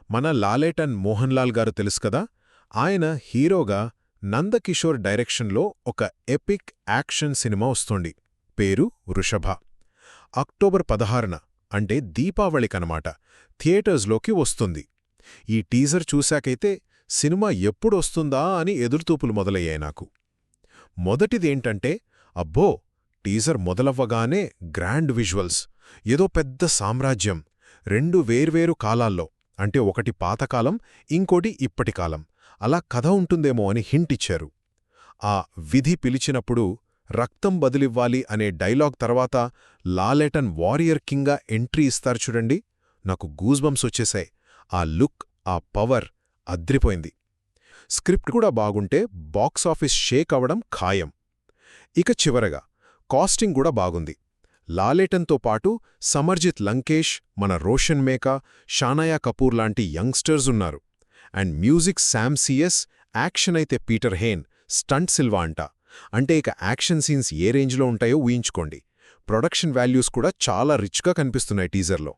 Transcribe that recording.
మన లాలేటన్ మోహన్ లాల్ గారు తెలుసు కదా, ఆయన హీరోగా నందకిషోర్ డైరెక్షన్లో ఒక ఎపిక్ యాక్షన్ సినిమా వస్తోంది. పేరు వృషభ. అక్టోబర్ 16న అంటే దీపావళికనమాట థియేటర్స్లోకి వస్తుంది. ఈ టీజర్ చూశాకైతే సినిమా ఎప్పుడొస్తుందా అని ఎదురుతూపులు మొదలయ్యాయి నాకు. మొదటిదేంటంటే, అబ్బో, టీజర్ మొదలవ్వగానే గ్రాండ్ విజువల్స్, ఏదో పెద్ద సామ్రాజ్యం, రెండు వేర్వేరు కాలాల్లో, అంటే ఒకటి పాతకాలం ఇంకోటి ఇప్పటికాలం, అలా కథ ఉంటుందేమో అని హింటిచ్చారు. ఆ విధి పిలిచినప్పుడు రక్తం బదిలివ్వాలి అనే డైలాగ్ తర్వాత లాలెటన్ వారియర్ కింగ్గా ఎంట్రీ ఇస్తారు చూడండి, నాకు గూజ్బంప్స్ వచ్చేశాయి. ఆ లుక్, ఆ పవర్ అద్రిపోయింది. స్క్రిప్ట్ కూడా బాగుంటే బాక్సాఫీస్ షేక్ అవడం ఖాయం. ఇక చివరగా కాస్టింగ్ కూడా బాగుంది. లాలేటన్తో పాటు సమర్జిత్ లంకేష్, మన రోషన్ మేకా, షానయా కపూర్ లాంటి యంగ్స్టర్స్ ఉన్నారు. And music Sam CS, action అయితే పీటర్ హేన్, స్టంట్ సిల్వా అంట. అంటే ఇక యాక్షన్ సీన్స్ ఏ రేంజ్లో ఉంటాయో ఊహించుకోండి. ప్రొడక్షన్ వాల్యూస్ కూడా చాలా రిచ్గా కనిపిస్తున్నాయి టీజర్లో.